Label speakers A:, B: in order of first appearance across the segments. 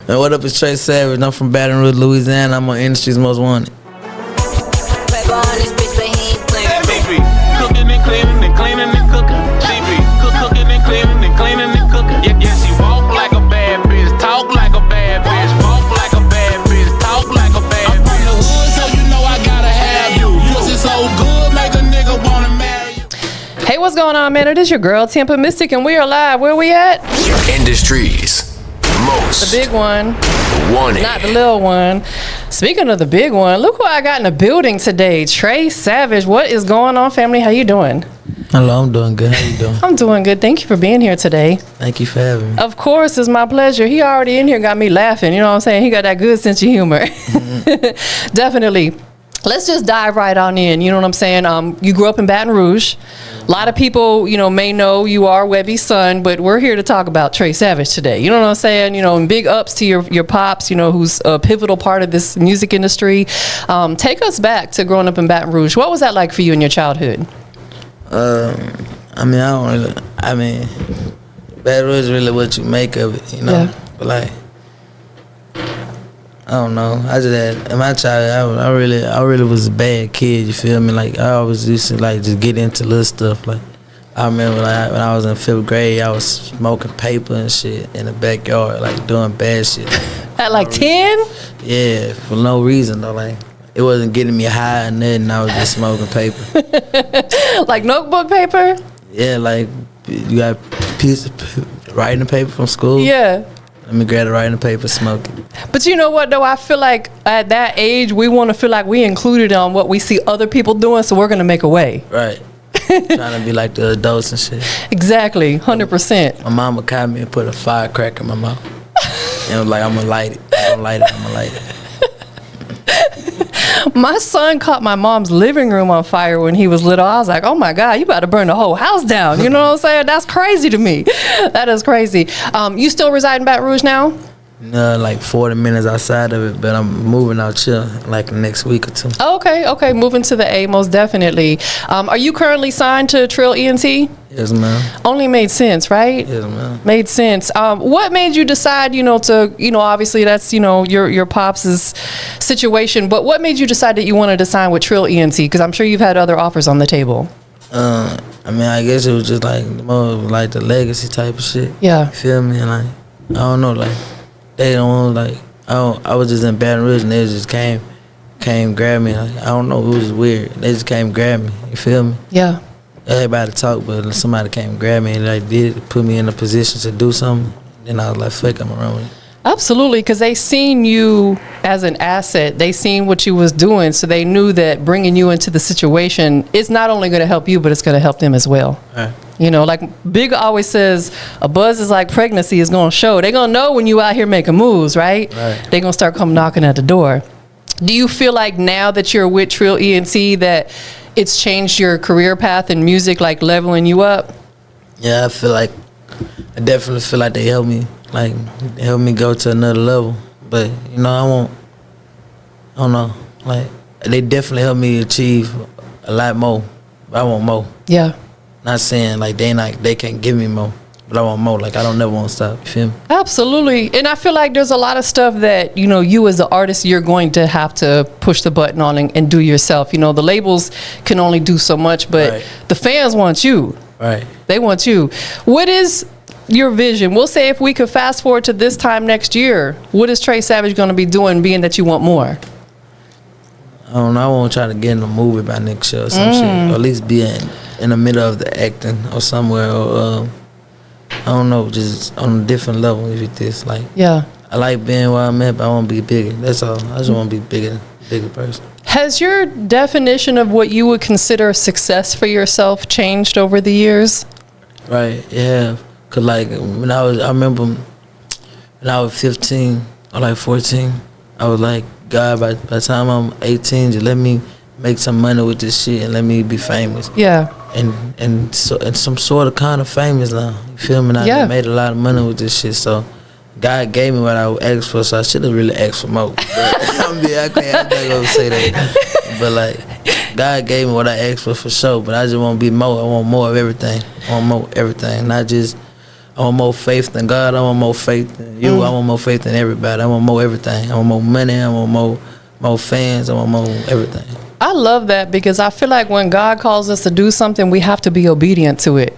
A: Man, what up, it's Tre Savage. I'm from Baton Rouge, Louisiana. I'm on Industry's Most Wanted.
B: Cooking and cleaning and cleaning and cooking. She be cooking and cleaning and cleaning and cooking. Yeah, she walk like a bad bitch, talk like a bad bitch, walk like a bad bitch, talk like a bad bitch. I'm from the hood, so you know I gotta have you. Pussy so good, make a nigga wanna marry you.
C: Hey, what's going on, man? It is your girl, TampaMystic, and we are live. Where we at?
D: Industries Most
C: The big one.
D: Wanted.
C: Not the little one. Speaking of the big one, look who I got in the building today. Tre Savage. What is going on, family? How you doing?
A: Hello, I'm doing good. How you doing?
C: I'm doing good. Thank you for being here today.
A: Thank you for having me.
C: Of course, it's my pleasure. He already in here got me laughing. You know what I'm saying? He got that good sense of humor. Mm-hmm. Definitely. Let's just dive right on in. You know what I'm saying? You grew up in Baton Rouge. A lot of people, may know you are Webby's son, but we're here to talk about Tre Savage today. You know what I'm saying? And big ups to your pops, who's a pivotal part of this music industry. Take us back to growing up in Baton Rouge. What was that like for you in your childhood?
A: Baton Rouge is really what you make of it,
C: Yeah.
A: But like, I don't know. I just had in my childhood, I really was a bad kid. You feel me? Like I always used to like just get into little stuff. Like I remember like when I was in 5th grade, I was smoking paper and shit in the backyard, like doing bad shit.
C: At like 10?
A: Yeah, for no reason though. Like it wasn't getting me high or nothing. I was just smoking paper.
C: Like notebook paper?
A: Yeah, like you got a piece of writing paper from school.
C: Yeah.
A: Let me grab the writing paper, smoke it.
C: But you know what, though? I feel like at that age, we want to feel like we included on what we see other people doing, so we're going to make a way.
A: Right. Trying to be like the adults and shit.
C: Exactly, 100%.
A: My mama caught me and put a firecracker in my mouth. And was like, I'm going to light it. I'm going to light it.
C: My son caught my mom's living room on fire when he was little. I was like, oh my God, you about to burn the whole house down. You know what I'm saying? That's crazy to me. That is crazy. You still reside in Baton Rouge now?
A: No, like 40 minutes outside of it, but I'm moving out here like next week or two.
C: Oh, okay. Moving to the A, most definitely. Are you currently signed to Trill ENT?
A: Yes, ma'am.
C: Only made sense, right?
A: Yes, ma'am.
C: Made sense. What made you decide, to, obviously that's, your pops' situation, but what made you decide that you wanted to sign with Trill ENT? Because I'm sure you've had other offers on the table.
A: I guess it was just like more of like the legacy type of shit.
C: Yeah.
A: You feel me? And like, I don't know, like, they don't like, I was just in Baton Rouge and they just came grab me. Like, I don't know, it was weird. They just came grab me. You feel me?
C: Yeah.
A: Everybody talk, but somebody came grab me and like did put me in a position to do something. Then I was like, fuck, I'm around with it.
C: Absolutely, because they seen you as an asset. They seen what you was doing, so they knew that bringing you into the situation, it's not only going to help you, but it's going to help them as well.
A: Right.
C: Like Big always says, a buzz is like pregnancy is going to show. They're going to know when you out here making moves, right?
A: Right.
C: They're going to start come knocking at the door. Do you feel like now that you're with Trill ENT that it's changed your career path in music, like leveling you up?
A: Yeah, I definitely feel like they helped me go to another level. But, I don't know, like, they definitely helped me achieve a lot more. But I want more.
C: Yeah.
A: Not saying like they can't give me more, but I want more. Like I don't never want to stop. You feel me?
C: Absolutely. And I feel like there's a lot of stuff that, you as the artist, you're going to have to push the button on and do yourself. The labels can only do so much, but
A: Right.
C: The fans want you.
A: Right.
C: They want you. What is your vision? We'll say if we could fast forward to this time next year, what is Tre Savage going to be doing, being that you want more?
A: I don't know. I want to try to get in a movie by next year or some shit, or at least be in the middle of the acting or somewhere, or I don't know, just on a different level with this. Like,
C: Yeah.
A: I like being where I'm at, but I want to be bigger. That's all. I just want to be bigger person.
C: Has your definition of what you would consider success for yourself changed over the years?
A: Right. Yeah. Cause like I remember when I was 15 or like 14, I was like, God, by the time I'm 18, just let me make some money with this shit and let me be famous.
C: Yeah.
A: And some sort of kind of famous now. You feel me? And I made a lot of money with this shit. So God gave me what I asked for. So I should have really asked for more. But I'm not gonna say that. But like God gave me what I asked for sure. But I just want to be more. I want more of everything. I want more of everything. Not just I want more faith than God. I want more faith than you. I want more faith than everybody. I want more everything. I want more money. I want more fans. I want more everything.
C: I love that because I feel like when God calls us to do something, we have to be obedient to it.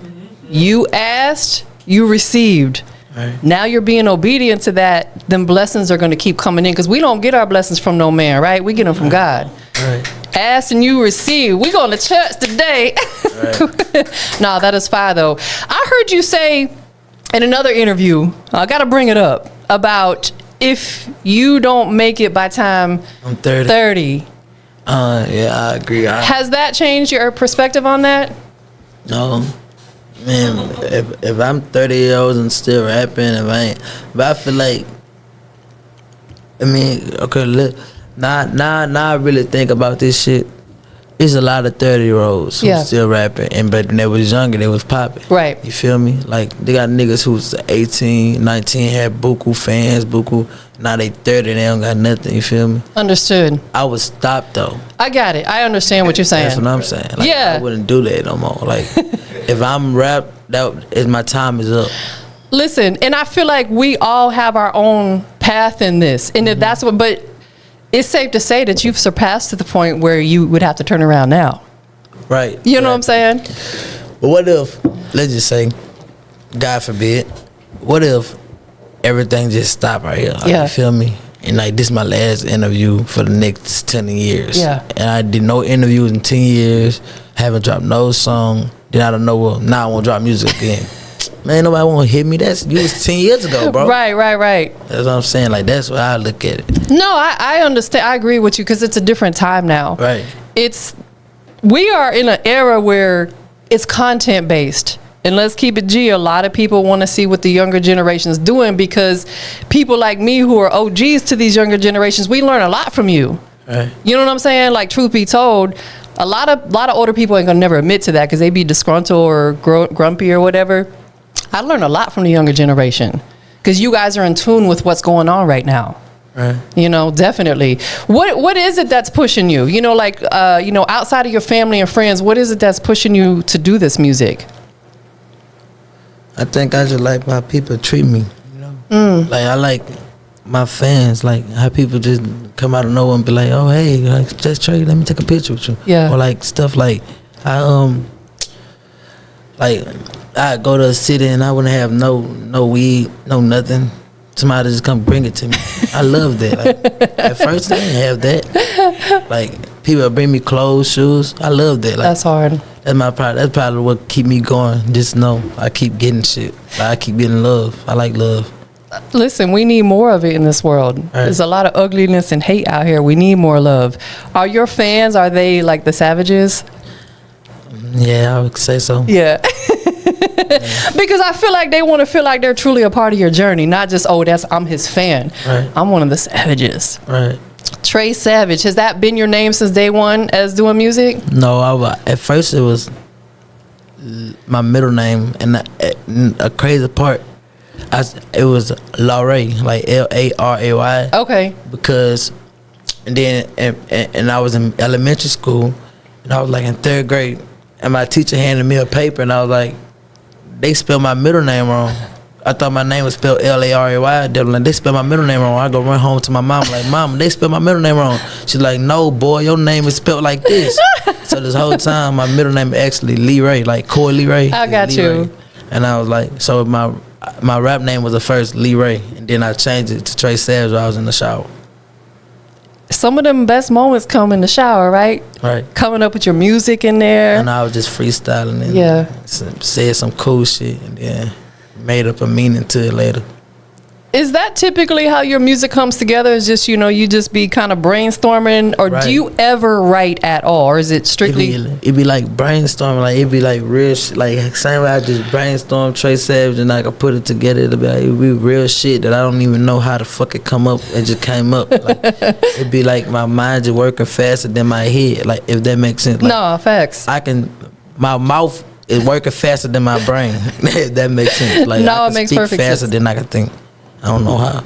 C: You asked, you received.
A: Right.
C: Now you're being obedient to that, then blessings are going to keep coming in because we don't get our blessings from no man, right? We get them from God.
A: Right.
C: Ask and you receive. We going to church today.
A: Right.
C: No, that is fine though. I heard you say in another interview, I got to bring it up, about if you don't make it by time
A: I'm 30.
C: 30.
A: Yeah, I agree.
C: Has that changed your perspective on that?
A: No. Man, if I'm 30 years old and still rapping, if I ain't, but I feel like, I mean, okay, look, now I really think about this shit. There's a lot of 30-year-olds who still rapping, but when they was younger, they was popping.
C: Right.
A: You feel me? Like, they got niggas who's 18, 19, had buku fans, now they 30, they don't got nothing, you feel me?
C: Understood.
A: I would stop, though.
C: I got it. I understand what you're saying.
A: That's what I'm saying. Like,
C: Yeah.
A: I wouldn't do that no more. Like, if I'm rap, my time is up.
C: Listen, and I feel like we all have our own path in this. And if that's what, but it's safe to say that you've surpassed to the point where you would have to turn around now.
A: Right.
C: You know what I'm saying?
A: But what if, let's just say, God forbid, what if everything just stopped right here? Like,
C: Yeah.
A: You feel me? And like, this is my last interview for the next 10 years.
C: Yeah.
A: And I did no interviews in 10 years, haven't dropped no song. Then I don't know, well, now I won't drop music again. Man, nobody won't hit me. You was 10 years ago, bro.
C: Right.
A: That's what I'm saying. Like, that's what I look at it.
C: No, I understand. I agree with you because it's a different time now.
A: Right.
C: We are in an era where it's content based. And let's keep it G. A lot of people want to see what the younger generation's doing because people like me who are OGs to these younger generations, we learn a lot from you.
A: Right.
C: You know what I'm saying? Like, truth be told, a lot of older people ain't gonna never admit to that because they be disgruntled or grumpy or whatever. I learned a lot from the younger generation because you guys are in tune with what's going on right now.
A: Right.
C: You know, definitely. What is it that's pushing you? You know, like, outside of your family and friends, what is it that's pushing you to do this music?
A: I think I just like how people treat me. You know, like I like my fans, like how people just come out of nowhere and be like, "Oh, hey, like, just Trey, let me take a picture with you."
C: Yeah.
A: Or like stuff like I go to a city and I wouldn't have no weed, no nothing. Somebody just come bring it to me. I love that. Like, at first I didn't have that. Like, people bring me clothes, shoes. I love that. Like,
C: That's hard.
A: That's probably what keep me going. Just know I keep getting shit. Like, I keep getting love. I like love.
C: Listen, we need more of it in this world.
A: Right.
C: There's a lot of ugliness and hate out here. We need more love. Are your fans, are they like the Savages?
A: Yeah, I would say so.
C: Yeah. Because I feel like they want to feel like they're truly a part of your journey, not just, oh, I'm his fan.
A: Right.
C: I'm one of the Savages.
A: Right.
C: Tre Savage, has that been your name since day one as doing music?
A: No, at first it was my middle name, and a crazy part, it was Laray, like Laray.
C: Okay.
A: Because, and then and I was in elementary school, and I was like in 3rd grade, and my teacher handed me a paper, and I was like, they spelled my middle name wrong. I thought my name was spelled Laray. They were like, they spelled my middle name wrong. I go run home to my mom, like, Mom, they spelled my middle name wrong. She's like, no, boy, your name is spelled like this. So this whole time, my middle name is actually Lee Ray, like Coy Lee Ray.
C: I got
A: Lee
C: you.
A: Ray. And I was like, so my rap name was the first Lee Ray, and then I changed it to Tre Savage while I was in the shower.
C: Some of them best moments come in the shower, right?
A: Right.
C: Coming up with your music in there.
A: And I was just freestyling and said some cool shit, and then made up a meaning to it later.
C: Is that typically how your music comes together? Is just, you just be kind of brainstorming, or
A: Right.
C: do you ever write at all, or is it strictly?
A: It be like brainstorming, like it be like real shit, like same way I just brainstorm Tre Savage and I could put it together. It be real shit that I don't even know how the fuck it come up. It just came up. Like, it be like my mind just working faster than my head. Like, if that makes sense. Like,
C: No, facts.
A: my mouth is working faster than my brain. If that makes sense. Like,
C: No,
A: I
C: it
A: can
C: makes
A: speak
C: perfect
A: faster
C: sense.
A: than I can think. I don't know how.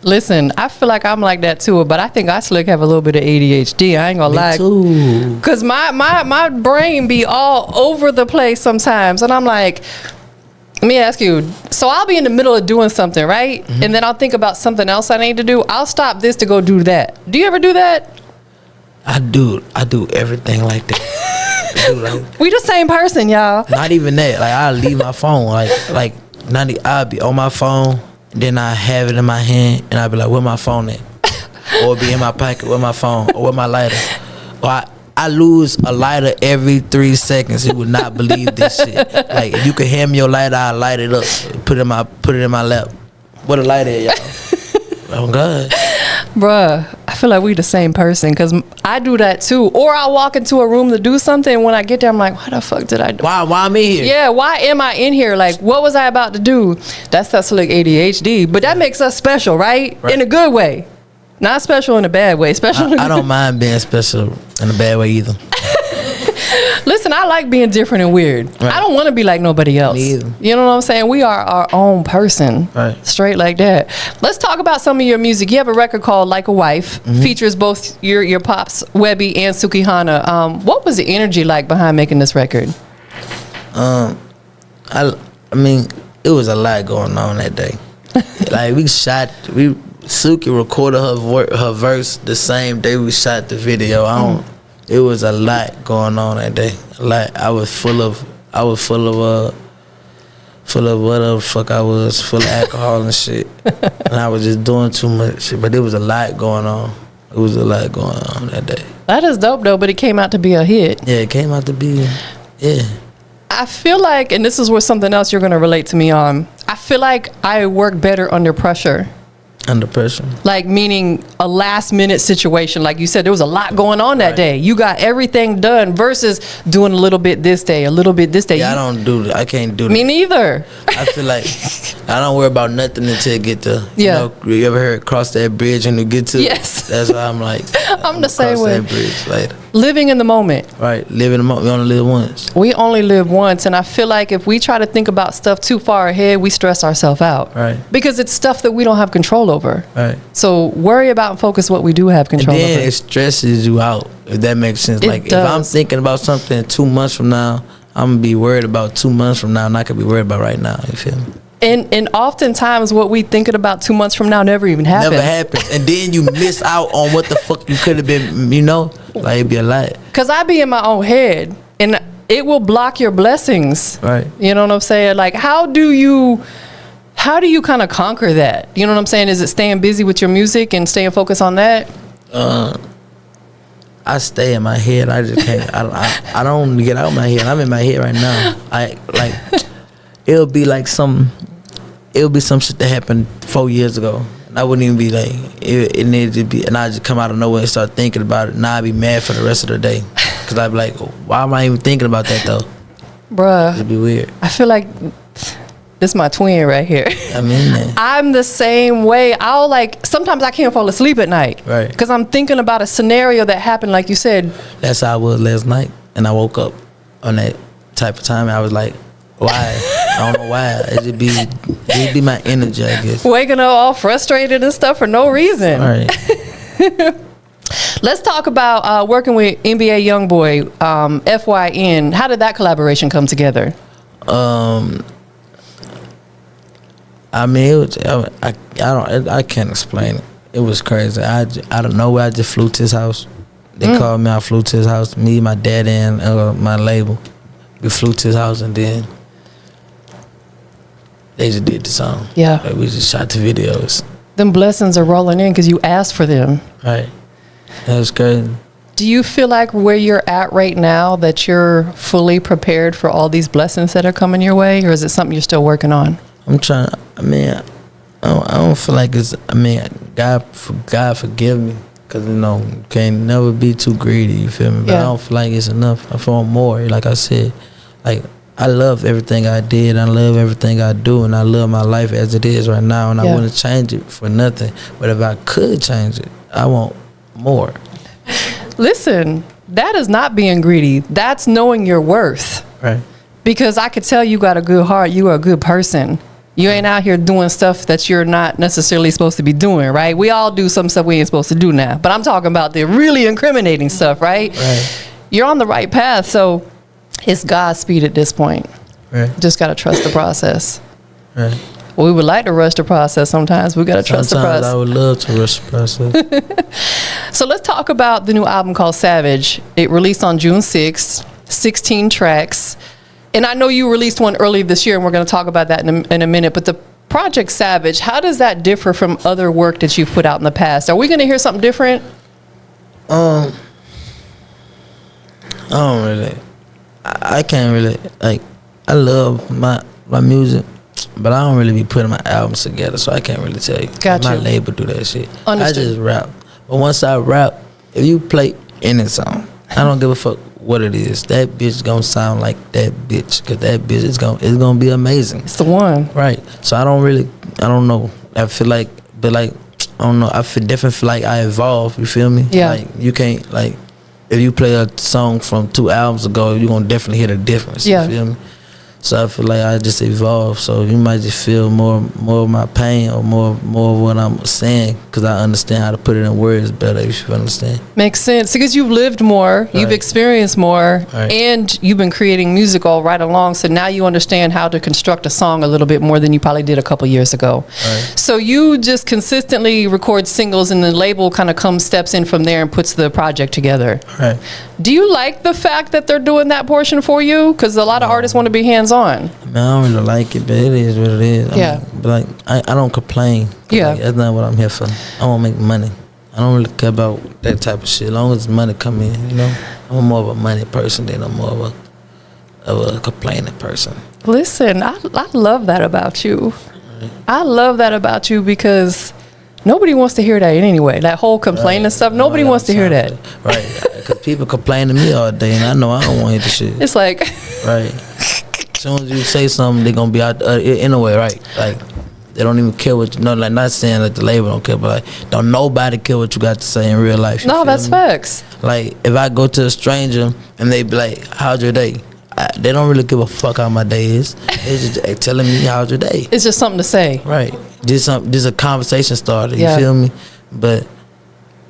C: Listen, I feel like I'm like that too, but I think I slick have a little bit of ADHD. I ain't gonna lie.
A: Me too.
C: Cause my brain be all over the place sometimes, and I'm like, Let me ask you. So I'll be in the middle of doing something, right? Mm-hmm. And then I'll think about something else I need to do. I'll stop this to go do that. Do you ever do that?
A: I do everything like that.
C: We the same person, y'all.
A: Not even that. Like I'll leave my phone. I'll be on my phone, then I have it in my hand, and I'll be like, where my phone at? Or be in my pocket with my phone, or with my lighter. Or I lose a lighter every 3 seconds. You would not believe this shit. Like if you could hand me your lighter, I'll light it up, put it in my lap. What a lighter at, y'all? Oh God.
C: Bruh, I feel like we the same person because I do that too. Or I walk into a room to do something, and when I get there, I'm like, why the fuck did I do?
A: Why am I here?
C: Yeah, why am I in here? Like, what was I about to do? That's like ADHD, but that makes us special, right? In a good way. Not special in a bad way. Special.
A: I don't mind being special in a bad way either.
C: Listen, I like being different and weird. Right. I don't want to be like nobody else.
A: Me either.
C: You know what I'm saying? We are our own person.
A: Right.
C: Straight like that. Let's talk about some of your music. You have a record called Like a Wife. Mm-hmm. Features both your pops, Webby and Sukihana. What was the energy like behind making this record?
A: I mean, it was a lot going on that day. Like Suki recorded her verse the same day we shot the video. It was a lot going on that day. A lot. I was full of whatever the fuck I was, full of alcohol and shit. And I was just doing too much shit. But there was a lot going on. It was a lot going on that day.
C: That is dope though, but it came out to be a hit.
A: Yeah, it came out to be, yeah.
C: I feel like, and this is where something else you're gonna relate to me on, I feel like I work better under pressure.
A: Under pressure. Like
C: meaning a last minute situation. Like you said, there was a lot going on that day. You got everything done versus doing a little bit this day, a little bit this day.
A: Yeah, I don't do that. I can't do that.
C: Me neither.
A: I feel like I don't worry about nothing until you get to, you know, you ever heard cross that bridge and you get to
C: Yes.
A: That's why I'm like,
C: I'm the same way.
A: That bridge later.
C: Living in the moment.
A: Right. Living in the moment. We only live once.
C: We only live once. And I feel like if we try to think about stuff too far ahead, we stress ourselves out.
A: Right.
C: Because it's stuff that we don't have control over.
A: Right.
C: So worry about and focus what we do have control over.
A: And then it stresses you out, if that makes sense. Like if I'm thinking about something 2 months from now, I'm gonna be worried about 2 months from now, and I could be worried about right now. You feel me?
C: And oftentimes what we thinking about 2 months from now never even happens.
A: Never happens. And then you miss out on what the fuck you could have been, you know? Like it'd be a lot.
C: Cause I be in my own head and it will block your blessings.
A: Right.
C: You know what I'm saying? Like how do you kind of conquer that? You know what I'm saying? Is it staying busy with your music and staying focused on that?
A: I stay in my head. I just can't. I don't get out of my head. I'm in my head right now. It'll be some shit that happened 4 years ago. And I wouldn't even be like, it needed to be, and I just come out of nowhere and start thinking about it. Now I'd be mad for the rest of the day. Cause I'd be like, why am I even thinking about that though?
C: Bruh.
A: It'd be weird.
C: I feel like this is my twin right here.
A: I mean that.
C: I'm the same way. Sometimes I can't fall asleep at night.
A: Right.
C: Because I'm thinking about a scenario that happened, like you said.
A: That's how I was last night. And I woke up on that type of time. And I was like, why? I don't know why. It'd be my energy, I guess.
C: Waking up all frustrated and stuff for no reason.
A: All right.
C: Let's talk about working with NBA Youngboy, FYN. How did that collaboration come together?
A: I mean, it was, I can't explain it. It was crazy. I don't know where I just flew to his house. They called me. I flew to his house. Me, my dad, and my label. We flew to his house, and then they just did the song.
C: Yeah.
A: Like, we just shot the videos.
C: Them blessings are rolling in because you asked for them.
A: Right. That was crazy.
C: Do you feel like where you're at right now that you're fully prepared for all these blessings that are coming your way, or is it something you're still working on?
A: I'm trying. I mean, I don't feel like it's. I mean, God forgive me, cause you know can't never be too greedy. You feel me? But I don't feel like it's enough. I feel more. Like I said, like I love everything I did. I love everything I do, and I love my life as it is right now. And I wouldn't change it for nothing. But if I could change it, I want more.
C: Listen, that is not being greedy. That's knowing your worth.
A: Right.
C: Because I could tell you got a good heart. You are a good person. You ain't out here doing stuff that you're not necessarily supposed to be doing, right? We all do some stuff we ain't supposed to do now. But I'm talking about the really incriminating stuff, right?
A: Right.
C: You're on the right path. So it's Godspeed at this point.
A: Right.
C: Just got to trust the process.
A: Right.
C: Well, we would like to rush the process sometimes. We got to trust the
A: Sometimes
C: process.
A: I would love to rush the process.
C: So let's talk about the new album called Savage. It released on June 6th, 16 tracks. And I know you released one early this year, and we're going to talk about that in a minute. But the project Savage, how does that differ from other work that you've put out in the past? Are we going to hear something different?
A: I don't really. I can't really, like, I love my music, but I don't really be putting my albums together, so I can't really tell you.
C: Gotcha.
A: My label do that shit.
C: Understood.
A: I just rap. But once I rap, if you play any song, I don't give a fuck what it is. That bitch gonna sound like that bitch, cause that bitch is gonna be amazing.
C: It's the one.
A: Right. So I don't know. I feel like, but like, I don't know. I definitely feel like I evolve. You feel me?
C: Yeah.
A: Like you can't, like, if you play a song from 2 albums ago, you're gonna definitely hear the difference.
C: Yeah.
A: You feel me? So I feel like I just evolved. So you might just feel more of my pain or more of what I'm saying, because I understand how to put it in words better, if you understand.
C: Makes sense, because you've lived more, you've
A: Right.
C: experienced more,
A: Right.
C: and you've been creating music all right along. So now you understand how to construct a song a little bit more than you probably did a couple years ago.
A: Right.
C: So you just consistently record singles, and the label kind of steps in from there and puts the project together.
A: Right.
C: Do you like the fact that they're doing that portion for you? Because a lot of artists want to be hands-on.
A: I mean, I don't really like it, but it is what it is.
C: Yeah.
A: I mean, but like, I don't complain.
C: Yeah.
A: Like, that's not what I'm here for. I want to make money. I don't really care about that type of shit. As long as money come in, you know. I'm more of a money person than I'm more of a complaining person.
C: Listen, I love that about you. I love that about you, because nobody wants to hear that anyway. That whole complaining stuff, nobody wants to hear that.
A: Right. Because people complain to me all day, and I know I don't want to hear the shit.
C: It's like,
A: Right. As soon as you say something, they're going to be out in a way, right? Like, they don't even care what you know. Like, not saying that the label don't care, but like, don't nobody care what you got to say in real life. You
C: no,
A: feel
C: that's
A: me?
C: facts.
A: Like, if I go to a stranger and they be like, how's your day? They don't really give a fuck how my day is. They just telling me how's your day.
C: It's just something to say.
A: Right. Just a conversation starter. You
C: Yeah.
A: feel me? But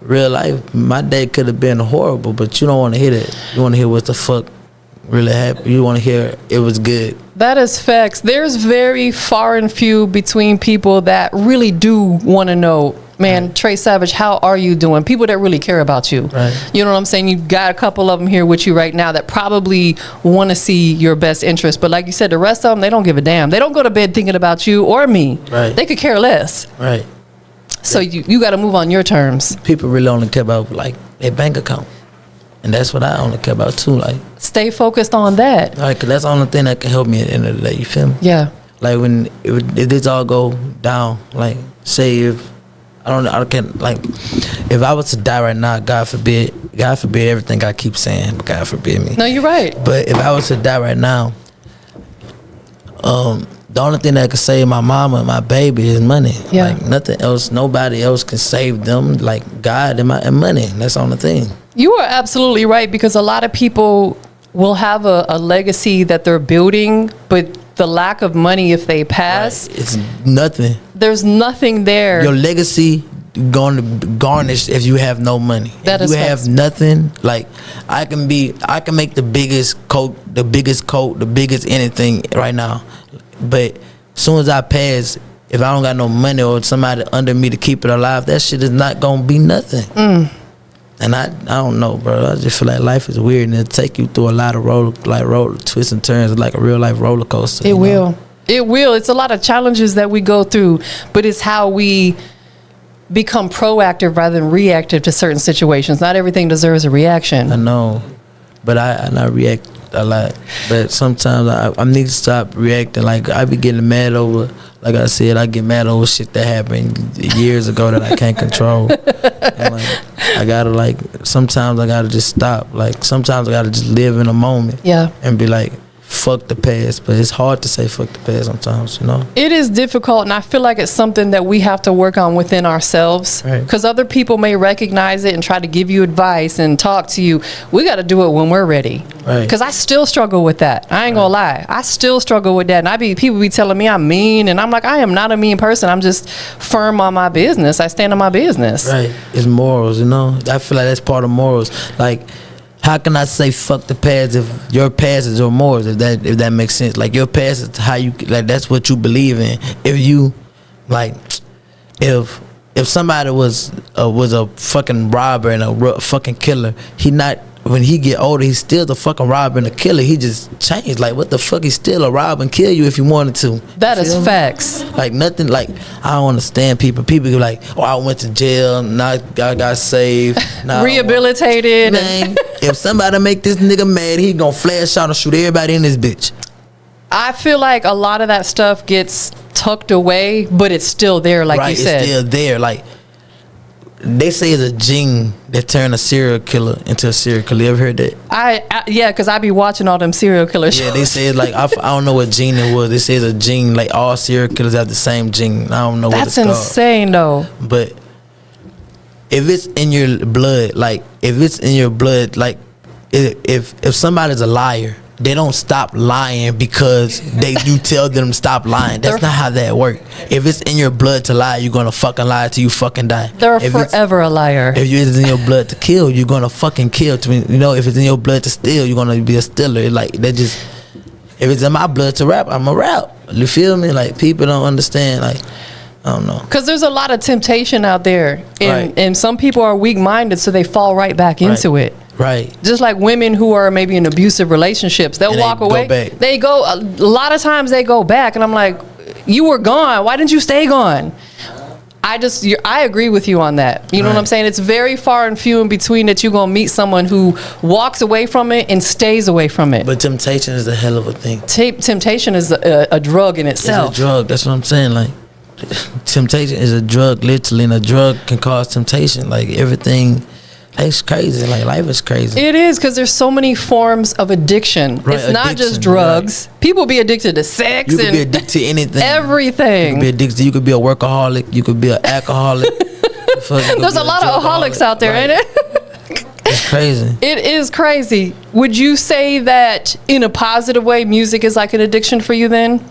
A: real life, my day could have been horrible, but you don't want to hear that. You want to hear what the fuck really happened. You want to hear it was good.
C: That is facts. There's very far and few between people that really do want to know, man,
A: Right.
C: Tre Savage, how are you doing? People that really care about you.
A: Right.
C: You know what I'm saying? You've got a couple of them here with you right now that probably want to see your best interest. But like you said, the rest of them, they don't give a damn. They don't go to bed thinking about you or me.
A: Right.
C: They could care less.
A: Right.
C: So you got to move on your terms.
A: People really only care about, like, their bank account. And that's what I only care about, too. Like,
C: Stay focused on that.
A: all right, because that's the only thing that can help me at the end of the day. You feel me?
C: Yeah.
A: Like, if this all go down, like, say if I can't, like, if I was to die right now, God forbid everything I keep saying, but God forbid me.
C: No, you're right.
A: But if I was to die right now, the only thing that could save my mama and my baby is money.
C: Yeah.
A: Like, nothing else, nobody else can save them, like God and money. That's the only thing.
C: You are absolutely right, because a lot of people will have a legacy that they're building, but the lack of money, if they pass,
A: It's nothing.
C: there's nothing there.
A: Your legacy going to be garnished if you have no money.
C: That
A: if
C: is
A: you
C: facts.
A: have nothing, like, I can make the biggest coat, the biggest anything right now. But as soon as I pass, if I don't got no money or somebody under me to keep it alive, that shit is not gonna be nothing. And I don't know, bro. I just feel like life is weird, and it'll take you through a lot of roller twists and turns, like a real life roller coaster.
C: It will. It will. It's a lot of challenges that we go through, but it's how we become proactive rather than reactive to certain situations. Not everything deserves a reaction.
A: I know, but I react a lot. But sometimes I need to stop reacting. Like, I be getting mad over, like I said, I get mad over shit that happened years ago that I can't control. And like, I gotta, like, sometimes I gotta just stop. Like, sometimes I gotta just live in a moment.
C: Yeah.
A: And be like, fuck the past. But it's hard to say fuck the past sometimes, you know?
C: It is difficult, and I feel like it's something that we have to work on within ourselves,
A: Right.
C: because other people may recognize it and try to give you advice and talk to you. We got to do it when we're ready.
A: Right.
C: Because I still struggle with that. I ain't gonna lie. I still struggle with that, and people be telling me I'm mean, and I'm like, I am not a mean person. I'm just firm on my business. I stand on my business.
A: Right. It's morals, you know? I feel like that's part of morals. Like, How can I say fuck the past if your past is your morals? If that makes sense, like your past is how you like that's what you believe in. If you like, if somebody was a fucking robber and a fucking killer, he not. When he get older, he's still the fucking robber and a killer. He just changed. Like, what the fuck? He's still a robber and kill you if he wanted to.
C: That is facts.
A: Like, nothing, like, I don't understand people. People go like, oh, I went to jail, now I got saved. Now
C: Rehabilitated.
A: Man, if somebody make this nigga mad, he gonna flash out and shoot everybody in this bitch.
C: I feel like a lot of that stuff gets tucked away, but it's still there, like you said.
A: It's still there. Like, they say it's a gene that turned a serial killer into a serial killer. You ever heard that?
C: Yeah, because I be watching all them serial killer shows.
A: Yeah, they say it's like, I don't know what gene it was. They say it's a gene, like all serial killers have the same gene. I don't know what it's called. That's
C: insane, though.
A: But if it's in your blood, like, if somebody's a liar, they don't stop lying because you tell them to stop lying. That's not how that works. If it's in your blood to lie, you're gonna fucking lie till you fucking die.
C: They're forever a liar.
A: If it's in your blood to kill, you're gonna fucking kill. You know, if it's in your blood to steal, you're gonna be a stealer. Like, that just. If it's in my blood to rap, I'm a rap. You feel me? Like, people don't understand. Like, I don't know. Because
C: there's a lot of temptation out there, and some people are weak-minded, so they fall right back into it.
A: Right.
C: Just like women who are maybe in abusive relationships, they'll walk away. They go a lot of times they go back, and I'm like, you were gone. Why didn't you stay gone? I agree with you on that. You know what I'm saying? It's very far and few in between that you're gonna meet someone who walks away from it and stays away from it.
A: But temptation is a hell of a thing.
C: Temptation is a drug in itself.
A: It's a drug. That's what I'm saying. Like, temptation is a drug, literally, and a drug can cause temptation. Like, everything. It's crazy. Like, life is crazy.
C: It is, because there's so many forms of addiction. Right, it's not just drugs. Right. People be addicted to sex.
A: You could be addicted to anything.
C: Everything.
A: You could be addicted. You could be a workaholic. You could be an alcoholic.
C: There's a lot of aholics out there, ain't it?
A: It's crazy.
C: It is crazy. Would you say that in a positive way, music is like an addiction for you then?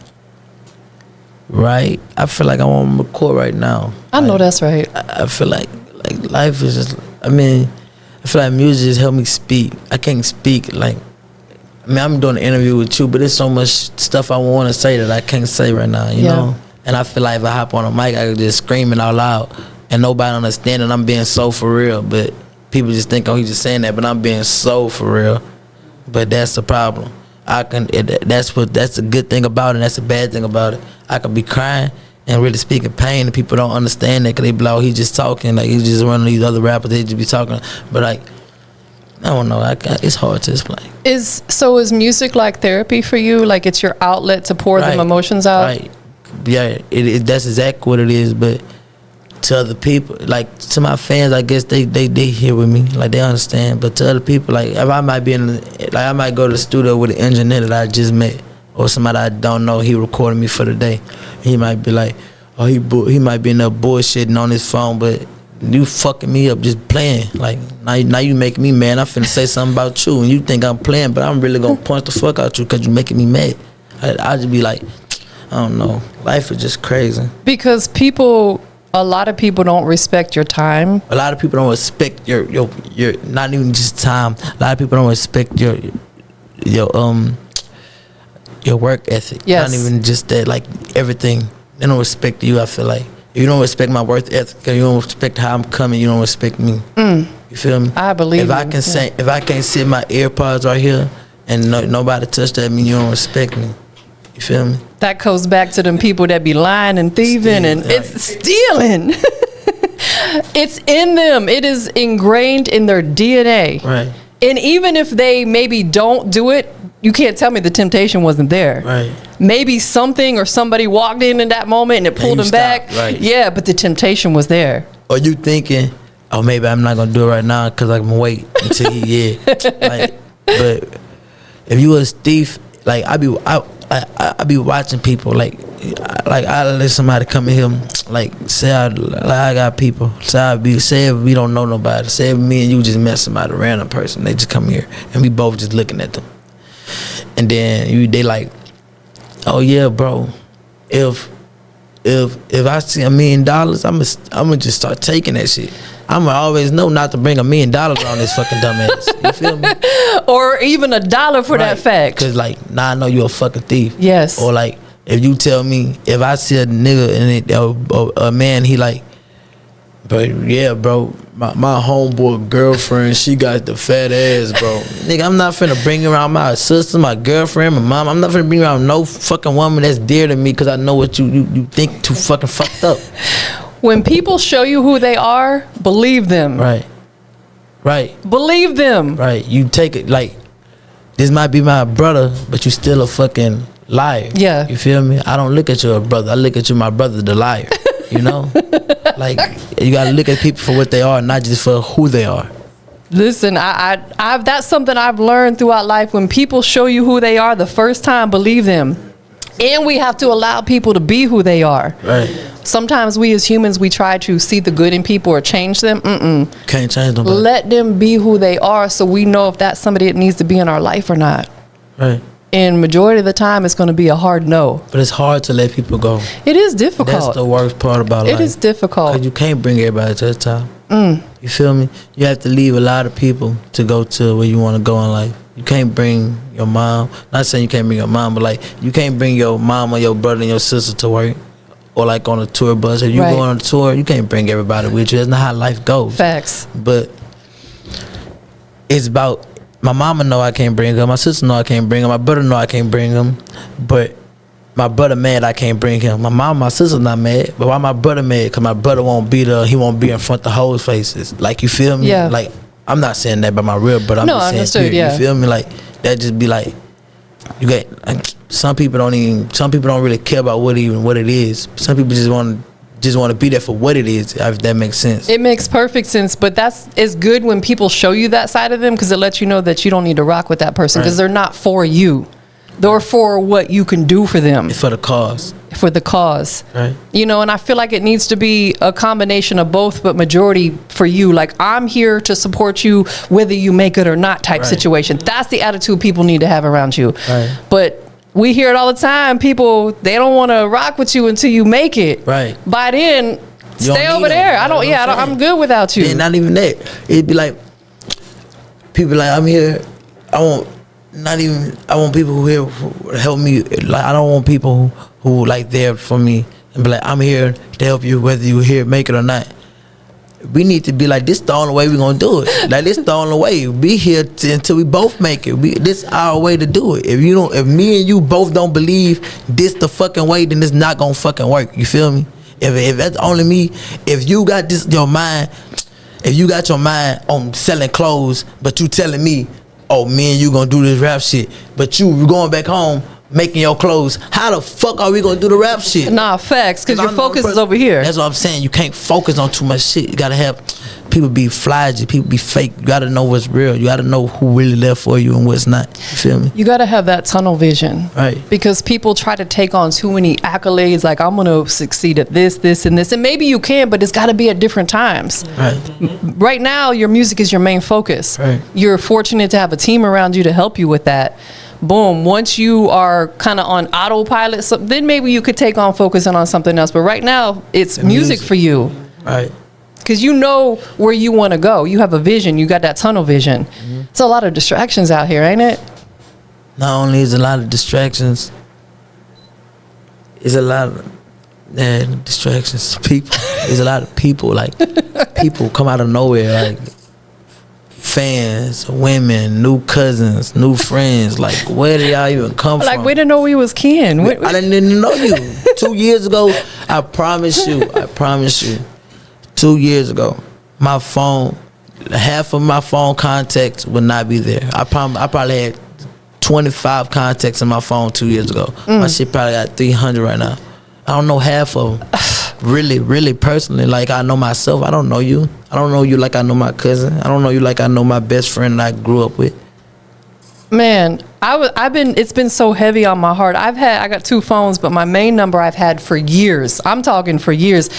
A: Right. I feel like I'm on McCoy right now.
C: I know that's right.
A: I feel like life is just. I mean, I feel like music just helped me speak. I can't speak like. I mean, I'm doing an interview with you, but there's so much stuff I want to say that I can't say right now. You know. And I feel like if I hop on a mic, I could just scream it out loud, and nobody understand it. I'm being so for real, but people just think, oh, he's just saying that, but I'm being so for real. But that's the problem. That's a good thing about it. And that's a bad thing about it. I could be crying and really speaking pain, and people don't understand that because they be like, oh, he's just talking, like he's just one of these other rappers, they just be talking. But like, I don't know, it's hard to explain. Is
C: music like therapy for you? Like, it's your outlet to pour them emotions out? Right.
A: Yeah, that's exactly what it is. But to other people, like to my fans, I guess they hear with me, like they understand. But to other people, like if I might be I might go to the studio with an engineer that I just met, or somebody I don't know, he recorded me for the day. He might be like, oh, he might be in there bullshitting on his phone, but you fucking me up just playing. Like, now you making me mad. I'm finna say something about you, and you think I'm playing, but I'm really gonna punch the fuck out you because you making me mad. I just be like, I don't know. Life is just crazy.
C: Because a lot of people don't respect your time.
A: A lot of people don't respect your not even just time. A lot of people don't respect your work ethic.
C: Yes.
A: Not even just that, like everything. They don't respect you, I feel like. If you don't respect my work ethic, you don't respect how I'm coming, you don't respect me. You feel me?
C: I believe
A: if I can say, if I can't sit my AirPods right here and nobody touch that, I mean you don't respect me. You feel me?
C: That goes back to them people that be lying and thieving it's stealing. It's in them. It is ingrained in their DNA.
A: Right.
C: And even if they maybe don't do it, you can't tell me the temptation wasn't there.
A: Right. Maybe
C: something or somebody walked in that moment and it pulled them back.
A: Right.
C: Yeah, but the temptation was there.
A: Or you thinking, oh, maybe I'm not going to do it right now because I can wait until like, but if you was a thief, like I be watching people like I let somebody come in here like say I got people say if we don't know nobody, say if me and you just met somebody, a random person, they just come here and we both just looking at them, and then they like, oh yeah, bro, if if I see $1 million, I'm gonna just start taking that shit. I'm gonna always know not to bring $1 million on this fucking dumbass. You feel me?
C: Or even $1 for that fact.
A: Cause like, now I know you're a fucking thief.
C: Yes.
A: Or like, if you tell me, if I see a nigga and a man, he like, but yeah, bro, my homeboy girlfriend, she got the fat ass, bro. Nigga, I'm not finna bring around my sister, my girlfriend, my mom. I'm not finna bring around no fucking woman that's dear to me because I know what you think too fucking fucked up.
C: When people show you who they are, believe them.
A: Right.
C: Believe them.
A: Right. You take it like, this might be my brother, but you still a fucking liar.
C: Yeah.
A: You feel me? I don't look at you a brother. I look at you, my brother, the liar. You know? Like, you gotta look at people for what they are, not just for who they are.
C: Listen, I've that's something I've learned throughout life. When people show you who they are the first time, believe them. And we have to allow people to be who they are. Right. Sometimes we as humans, we try to see the good in people or change them.
A: Can't change them.
C: Let them be who they are so we know if that's somebody that needs to be in our life or not.
A: Right.
C: And majority of the time, it's going to be a hard no.
A: But it's hard to let people go.
C: It is difficult.
A: That's the worst part about life.
C: It is difficult.
A: Because you can't bring everybody to the top. You feel me? You have to leave a lot of people to go to where you want to go in life. You can't bring your mom. Not saying you can't bring your mom, but like, you can't bring your mom or your brother and your sister to work. Or like on a tour bus. If you go on a tour, you can't bring everybody with you. That's not how life goes.
C: Facts.
A: But it's about, my mama know I can't bring her. My sister know I can't bring her. My brother know I can't bring him. But my brother mad I can't bring him. My mom, my sister not mad. But why my brother mad? Because my brother won't be there. He won't be in front of the whole faces. Like, you feel me?
C: Yeah.
A: Like, I'm not saying that by my real brother. I'm just saying, period. You feel me? Like, that just be like, you get, like, some people don't really care about what it is. Some people just want to be there for what it is, if that makes sense.
C: It makes perfect sense, but it's good when people show you that side of them, because it lets you know that you don't need to rock with that person, because they're not for you. They're for what you can do for them.
A: For the cause.
C: For the cause.
A: Right.
C: You know, and I feel like it needs to be a combination of both, but majority for you. Like, I'm here to support you whether you make it or not type situation. That's the attitude people need to have around you.
A: Right.
C: But we hear it all the time. People, they don't want to rock with you until you make it.
A: Right.
C: By then, stay over there. I'm good without you.
A: Yeah, not even that. It'd be like, people like, I'm here. I want people who here who help me. Like, I don't want people who like there for me and be like, I'm here to help you whether you here make it or not. We need to be like, this the only way we're gonna do it. Like, this the only way. Be here until we both make it. This our way to do it. If me and you both don't believe this the fucking way, then it's not gonna fucking work. You feel me? If that's only me, if you got your mind on selling clothes, but you telling me, oh, me and you gonna do this rap shit, but you going back home making your clothes, how the fuck are we gonna do the rap shit?
C: Nah, facts, because your focus is over here.
A: That's what I'm saying. You can't focus on too much shit. You gotta have people be flagy, people be fake. You gotta know what's real. You gotta know who really left for you and what's not. You feel me?
C: You gotta have that tunnel vision.
A: Right.
C: Because people try to take on too many accolades, like, I'm gonna succeed at this, and this. And maybe you can, but it's gotta be at different times.
A: Right.
C: Right now, your music is your main focus.
A: Right.
C: You're fortunate to have a team around you to help you with that. Boom. Once you are kind of on autopilot, so then maybe you could take on focusing on something else. But right now, it's music for you.
A: Right.
C: Because you know where you want to go. You have a vision. You got that tunnel vision. Mm-hmm. It's a lot of distractions out here, ain't it?
A: Not only is a lot of distractions, it's a lot of distractions. People. There's a lot of people. Like, people come out of nowhere. Like, fans, women, new cousins, new friends. Like, where did y'all even come from?
C: Like, we didn't know we was kin.
A: I didn't even know you. 2 years ago, I promise you, 2 years ago, my phone, half of my phone contacts would not be there. I probably had 25 contacts in my phone 2 years ago. My shit probably got 300 right now. I don't know half of them. Really, really personally, like, I know myself. I don't know you. I don't know you like I know my cousin. I don't know you like I know my best friend that I grew up with.
C: Man, it's been so heavy on my heart. I got 2 phones, but my main number I've had for years. I'm talking for years.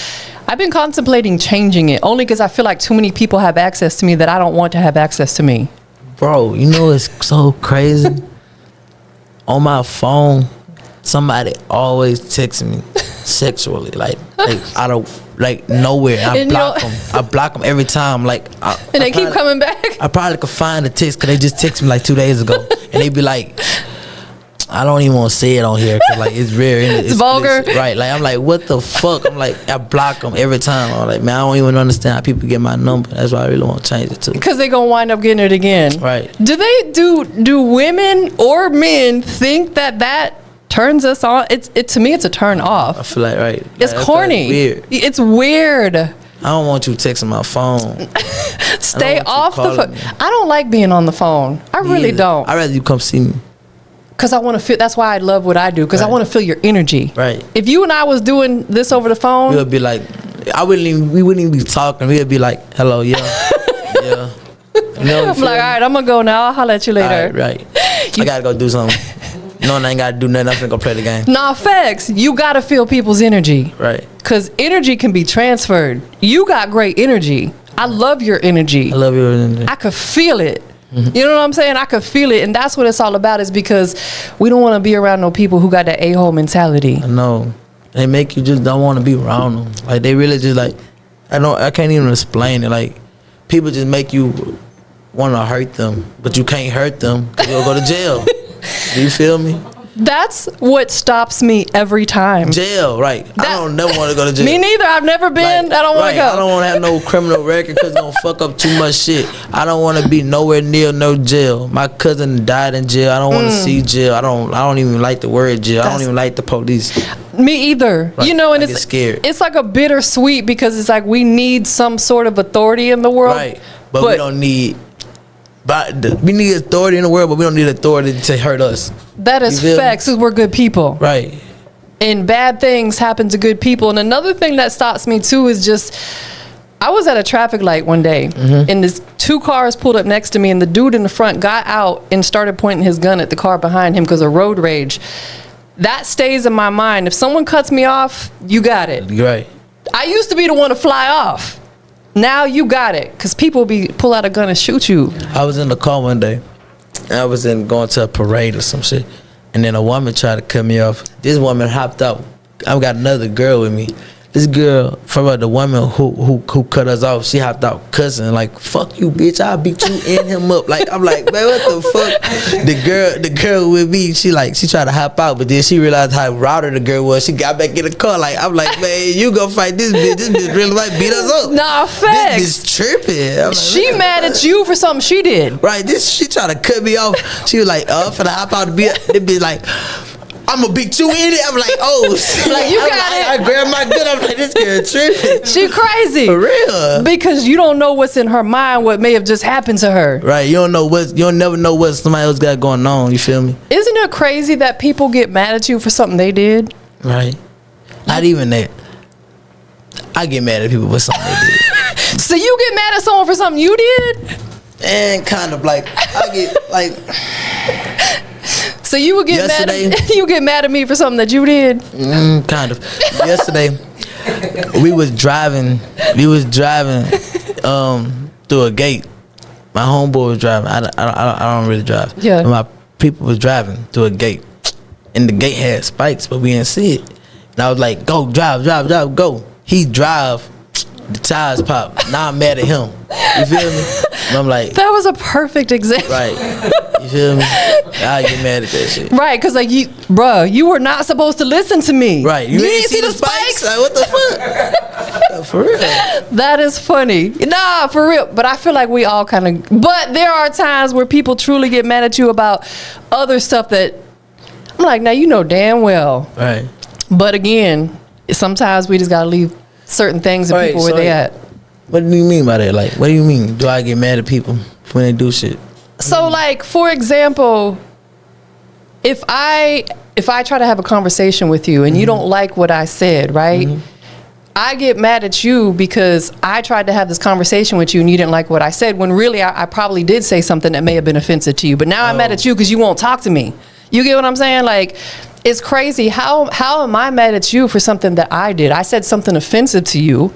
C: I've been contemplating changing it only because I feel like too many people have access to me that I don't want to have access to me.
A: Bro, you know it's so crazy. On my phone, somebody always texts me. sexually, like out of like nowhere. I block them every time. Like,
C: and they keep coming back.
A: I probably could find the text because they just texted me like 2 days ago, and they be like, I don't even want to say it on here because like it's rare.
C: It's vulgar,
A: right? Like I'm like, what the fuck? I'm like, I block them every time. I'm like, man, I don't even understand how people get my number. That's why I really want to change it too.
C: Because they gonna wind up getting it again,
A: right?
C: Do women or men think that turns us on? It to me, it's a turn off.
A: I feel like right.
C: It's corny. Weird. It's weird.
A: I don't want you texting my phone.
C: Stay off the phone. I don't like being on the phone. I really don't.
A: I'd rather you come see me.
C: Because I want to feel, that's why I love what I do. Because I want to feel your energy.
A: Right.
C: If you and I was doing this over the phone,
A: we would be like, we wouldn't even be talking. We would be like, hello, yeah. Yeah. You know,
C: I'm like, all right, I'm going to go now. I'll holler at you later.
A: Right. I got to go do something. No, I ain't got to do nothing. I'm finna go play the game.
C: Nah, facts. You got to feel people's energy.
A: Right.
C: Because energy can be transferred. You got great energy. I love your energy.
A: I love your energy.
C: I could feel it. Mm-hmm. You know what I'm saying? I could feel it. And that's what it's all about, is because we don't want to be around no people who got that a-hole mentality.
A: I know. They make you just don't want to be around them. Like, they really just like, I can't even explain it. Like, people just make you want to hurt them, but you can't hurt them because you'll go to jail. Do you feel me?
C: That's what stops me every time.
A: Jail, right. I don't never want to go to jail.
C: Me neither. I've never been. I don't want to go.
A: I don't want to have no criminal record because it's going to fuck up too much shit. I don't want to be nowhere near no jail. My cousin died in jail. I don't want to see jail. I don't even like the word jail. I don't even like the police.
C: Me either.
A: Like,
C: you know, and
A: I get scared.
C: It's like a bittersweet because it's like we need some sort of authority in the world.
A: Right. But we don't need... we need authority in the world, but we don't need authority to hurt us.
C: That is facts, because we're good people.
A: Right.
C: And bad things happen to good people. And another thing that stops me too is just, I was at a traffic light one day, and this 2 cars pulled up next to me, and the dude in the front got out and started pointing his gun at the car behind him because of road rage. That stays in my mind. If someone cuts me off, you got it.
A: Right.
C: I used to be the one to fly off. Now you got it, because people pull out a gun and shoot you.
A: I was in the car one day. I was going to a parade or some shit. And then a woman tried to cut me off. This woman hopped out. I've got another girl with me. This girl, from the woman who cut us off, she hopped out cussing like, "Fuck you, bitch! I'll beat you and him up." Like, I'm like, man, what the fuck? The girl with me, she tried to hop out, but then she realized how router the girl was. She got back in the car. Like, I'm like, man, you go fight this bitch. This bitch really might beat us up.
C: Nah, facts.
A: This bitch tripping. Like,
C: she mad at you for something she did.
A: Right. She tried to cut me off. She was like, finna hop out the bitch. This bitch like, I'm a big 2 in it. I'm like, oh,
C: like you got it.
A: I grabbed my gun. I'm like, this girl tripping.
C: She crazy.
A: For real.
C: Because you don't know what's in her mind, what may have just happened to her.
A: Right. You'll never know what somebody else got going on. You feel me?
C: Isn't it crazy that people get mad at you for something they did?
A: Right. Not even that. I get mad at people for something they did.
C: So you get mad at someone for something you did?
A: And kind of like, I get like...
C: So you would get mad at me for something that you did?
A: Kind of. Yesterday, we was driving through a gate. My homeboy was driving. I don't really drive.
C: Yeah.
A: But my people was driving through a gate, and the gate had spikes, but we didn't see it. And I was like, "Go, drive, go." He drive. The tires pop. Now I'm mad at him. You feel me? And I'm like,
C: that was a perfect example.
A: Right. You feel me? I get mad at that shit.
C: Right, because like you were not supposed to listen to me.
A: Right. You didn't see the spikes? Like, what the fuck? For real.
C: That is funny. Nah, for real. But I feel like we all kind of. But there are times where people truly get mad at you about other stuff that I'm like, now you know damn well.
A: Right.
C: But again, sometimes we just gotta leave certain things and people where they at.
A: What do you mean by that? Like, what do you mean? Do I get mad at people when they do shit?
C: So, like, for example, if I try to have a conversation with you and you don't like what I said, right? I get mad at you because I tried to have this conversation with you and you didn't like what I said, when really I probably did say something that may have been offensive to you. But now I'm mad at you because you won't talk to me. You get what I'm saying? Like, it's crazy. How am I mad at you for something that I did? I said something offensive to you.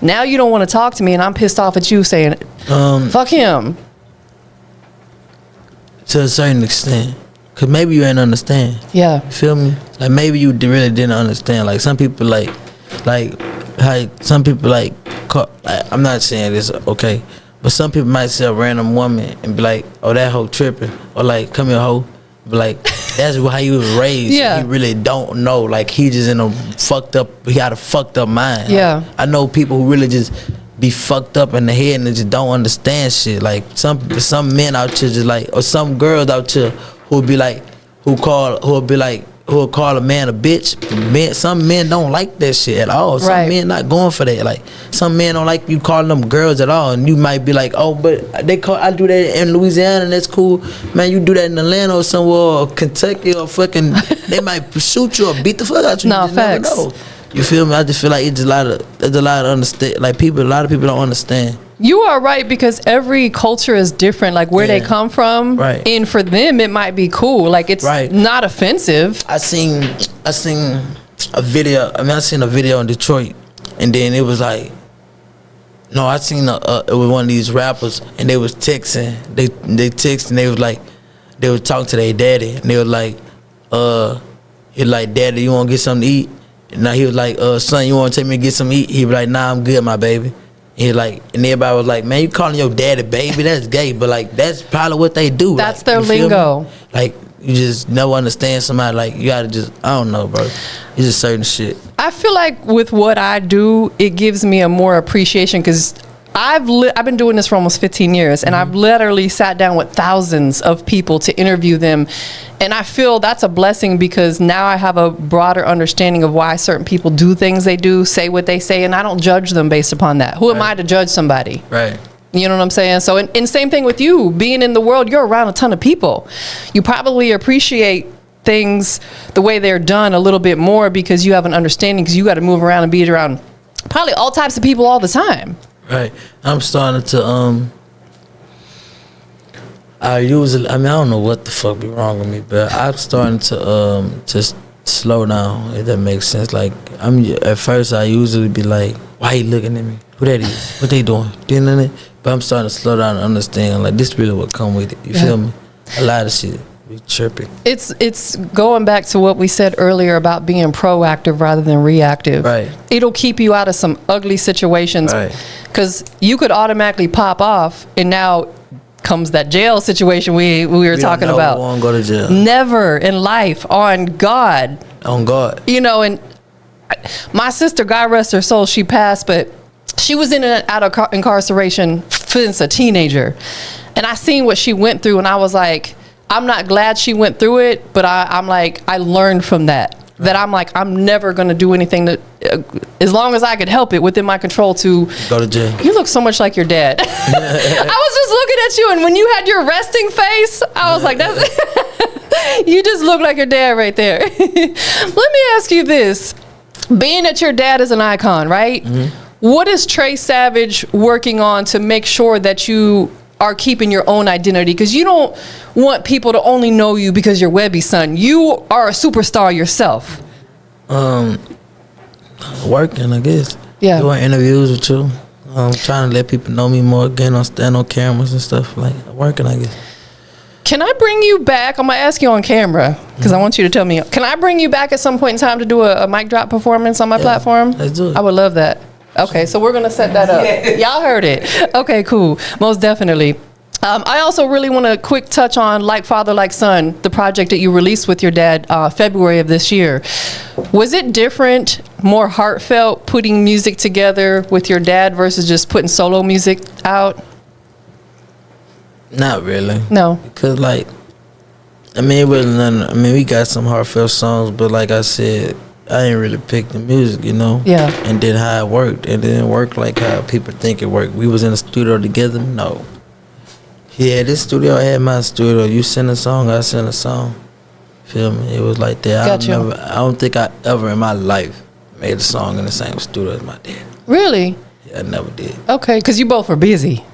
C: Now you don't want to talk to me, and I'm pissed off at you saying, fuck him.
A: To a certain extent. Cause maybe you ain't understand.
C: Yeah.
A: You feel me? Like maybe you really didn't understand. Like some people like how some people like I'm not saying this, okay, but some people might see a random woman and be like, oh, that hoe tripping, or like, come here hoe, but like that's how you was raised.
C: Yeah.
A: He really don't know. Like he just in a fucked up. He got a fucked up mind.
C: Yeah.
A: Like, I know people who really just be fucked up in the head and they just don't understand shit. Like some men out here just like, or some girls out here who'll be like, who'll call a man a bitch. Some men don't like that shit at all. Some
C: Right.
A: men not going for that. Like some men don't like you calling them girls at all. And you might be like, oh, but I do that in Louisiana and that's cool. Man, you do that in Atlanta or somewhere or Kentucky or fucking, they might shoot you or beat the fuck out you.
C: No,
A: You just never
C: facts.
A: know. You feel me? I just feel like there's a lot of understand. Like a lot of people don't understand.
C: You are right, because every culture is different, like where they
A: Yeah.
C: come from.
A: Right.
C: And for them, it might be cool. Like it's
A: Right.
C: not offensive.
A: I seen a video. I seen a video in Detroit, and then it was like, no, I seen it was one of these rappers, and they was texting. They texting. They was like, they was talking to their daddy, and they was like, he like, daddy, you want to get something to eat? And now he was like, son, you want to take me to get something to eat? He was like, nah, I'm good, my baby. He like, and everybody was like, man, you calling your daddy baby? That's gay. But like, that's probably what they do.
C: That's
A: like,
C: their
A: you feel
C: lingo.
A: me? Like, you just never understand somebody. Like, you gotta just, I don't know, bro. It's just certain shit.
C: I feel like with what I do, it gives me a more appreciation, because I've been doing this for almost 15 years, and I've literally sat down with thousands of people to interview them, and I feel that's a blessing, because now I have a broader understanding of why certain people do things they do, say what they say, and I don't judge them based upon that. Who am I to judge somebody?
A: Right.
C: You know what I'm saying? So, and same thing with you, being in the world, you're around a ton of people. You probably appreciate things the way they're done a little bit more, because you have an understanding, because you got to move around and be around probably all types of people all the time.
A: Right. I'm starting to I don't know what the fuck be wrong with me, but I'm starting to just slow down, if that makes sense. Like at first I usually be like, why you looking at me? Who that is? What they doing? But I'm starting to slow down and understand, like, this really what come with it. You feel me? A lot of shit be tripping.
C: It's going back to what we said earlier about being proactive rather than reactive.
A: Right.
C: It'll keep you out of some ugly situations.
A: Right.
C: Because you could automatically pop off, and now comes that jail situation we were talking about.
A: Won't go to jail.
C: Never in life, on God.
A: On God.
C: You know, and my sister, God rest her soul, she passed, but she was in and out of incarceration since a teenager. And I seen what she went through, and I was like, I'm not glad she went through it, but I'm like, I learned from that. Right. That I'm like, I'm never going to do anything that, as long as I could help it within my control, to
A: go to jail.
C: You look so much like your dad. I was just looking at you, and when you had your resting face, I was like, that's you just look like your dad right there. Let me ask you this. Being that your dad is an icon, right? Mm-hmm. What is Tre Savage working on to make sure that you are keeping your own identity? Because you don't want people to only know you because you're Webby's son. You are a superstar yourself.
A: Working, I guess.
C: Yeah.
A: Doing interviews with you. Trying to let people know me more again, on stand on cameras and stuff. Like, working, I guess.
C: Can I bring you back? I'm going to ask you on camera, because I want you to tell me. Can I bring you back at some point in time to do a mic drop performance on my platform?
A: Let's do it.
C: I would love that. Okay, so we're going to set that up. Y'all heard it. Okay, cool. Most definitely. I also really want to quick touch on Like Father, Like Son, the project that you released with your dad February of this year. Was it different, more heartfelt, putting music together with your dad versus just putting solo music out?
A: Not really.
C: No.
A: Because, like, I mean, it wasn't nothing. I mean, we got some heartfelt songs, but like I said, I ain't really picked the music, you know?
C: Yeah.
A: And then how it worked. It didn't work like how people think it worked. We was in the studio together? No. He had his studio, I had my studio. You send a song, I send a song. Feel me? It was like that. I don't think I ever in my life made a song in the same studio as my dad.
C: Really?
A: Yeah, I never did.
C: Okay, because you both were busy.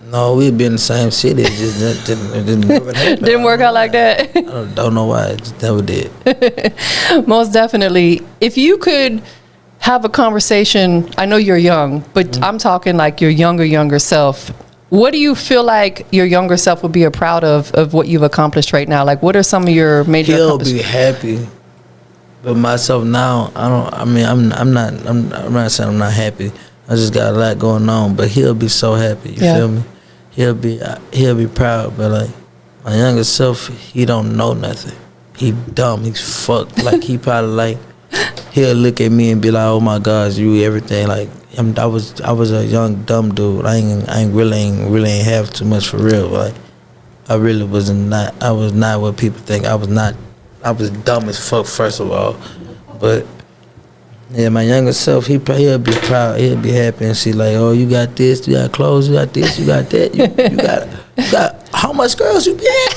A: No, we'd be in the same city. It just didn't happen.
C: Didn't work out like that?
A: I don't know why. It just never did.
C: Most definitely. If you could have a conversation, I know you're young, but I'm talking like your younger self. What do you feel like your younger self would be proud of what you've accomplished right now? Like, what are some of your major
A: He'll
C: accomplishments?
A: be happy. But myself now, I'm not saying I'm not happy. I just got a lot going on. But he'll be so happy. You feel me? He'll be proud. But like my younger self, he don't know nothing. He dumb. He's fucked. Like he probably like he'll look at me and be like, "Oh my gosh, you everything." Like I was a young dumb dude. I ain't really have too much for real. Like I really wasn't not. I was not what people think. I was not. I was dumb as fuck, first of all. But, yeah, my younger self, he'll be proud. He'll be happy and see, like, oh, you got this, you got clothes, you got this, you got that. You got how much girls you been?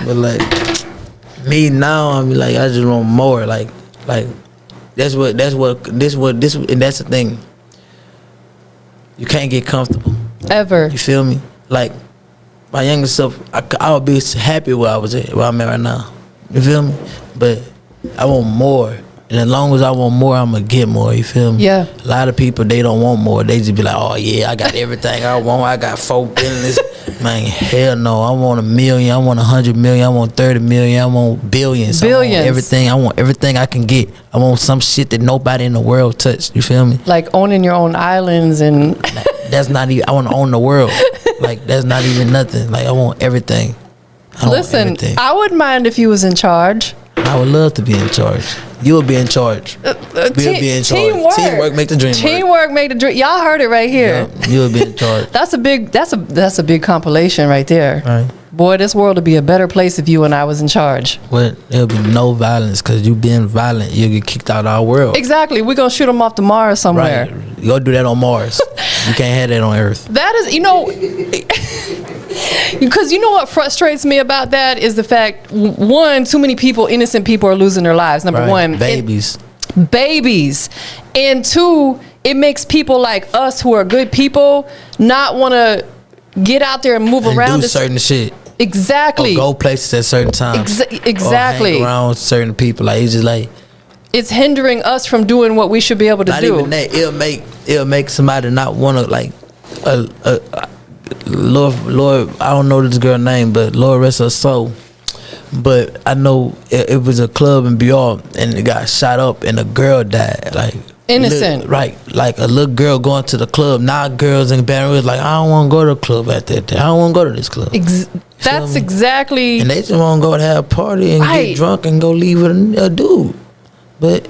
A: But, like, me now, I mean, like, I just want more. Like, that's the thing. You can't get comfortable.
C: Ever.
A: You feel me? Like, my younger self, I would be happy where I'm at right now. You feel me? But I want more. And as long as I want more, I'm going to get more. You feel me?
C: Yeah.
A: A lot of people, they don't want more. They just be like, oh, yeah, I got everything I want. I got 4 billion. Man, hell no. I want 1 million. I want 100 million. I want 30 million. I want billions.
C: Billions.
A: I want everything. I want everything I can get. I want some shit that nobody in the world touched. You feel me?
C: Like owning your own islands and...
A: That's not even... I want to own the world. Like, that's not even nothing. Like, I want everything.
C: Listen, I wouldn't mind if you was in charge.
A: I would love to be in charge. You'll be in charge. We'll be in charge. Teamwork make the dream work.
C: Teamwork make the dream. Y'all heard it right here.
A: Yeah, you'll be in charge.
C: That's a big compilation right there.
A: Right.
C: Boy, this world would be a better place if you and I was in charge.
A: Well, there'll be no violence because you being violent, you'll get kicked out of our world.
C: Exactly. We're going to shoot them off to Mars somewhere.
A: Right. You go do that on Mars. You can't have that on Earth.
C: That is, because you know what frustrates me about that is the fact, one, too many people, innocent people are losing their lives, number one.
A: Babies.
C: And two, it makes people like us who are good people not want to get out there and move around.
A: Do certain shit.
C: Exactly.
A: Or go places at certain times.
C: Exactly.
A: Or hang around certain people. Like, it's just like...
C: It's hindering us from doing what we should be able to do.
A: Not even that. It'll make somebody not want to, like... Lord, I don't know this girl's name, but Lord rest her soul. But I know it was a club in Bjorn, and it got shot up, and a girl died. Like
C: innocent,
A: right? Like a little girl going to the club. Now girls in Baton Rouge like, I don't want to go to the club at that day. I don't want to go to this club.
C: That's exactly.
A: And they just want to go to have a party and get drunk and go leave with a dude. But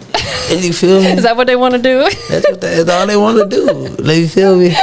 A: you feel me?
C: Is that what they want to do?
A: That's all they want to do. You feel me?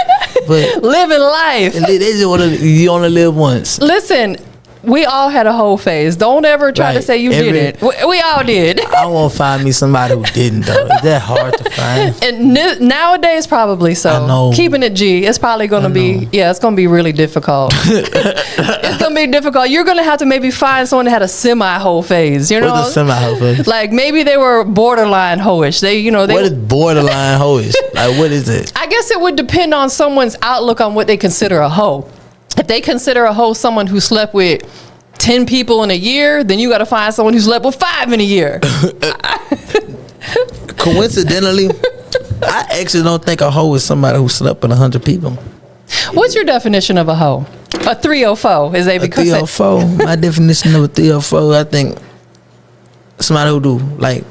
A: But
C: living life.
A: They just want to. You only live once.
C: Listen, we all had a whole phase. Don't ever try to say you didn't. We all did.
A: I won't find me somebody who didn't though. Is that hard to find?
C: And nowadays, probably so.
A: I know.
C: Keeping it G, it's probably going to be. Yeah, it's going to be really difficult. It's going to be difficult. You're going to have to maybe find someone that had a semi-hoe phase. You know,
A: what's a semi-hoe phase?
C: Like maybe they were borderline hoish. What
A: is borderline hoish? Like what is it?
C: I guess it would depend on someone's outlook on what they consider a hoe. If they consider a hoe someone who slept with 10 people in a year, then you got to find someone who slept with 5 in a year.
A: Coincidentally, I actually don't think a hoe is somebody who slept with 100 people.
C: What's your definition of a hoe? A 304, is they because
A: 304. My definition of a 304, I think somebody who do like,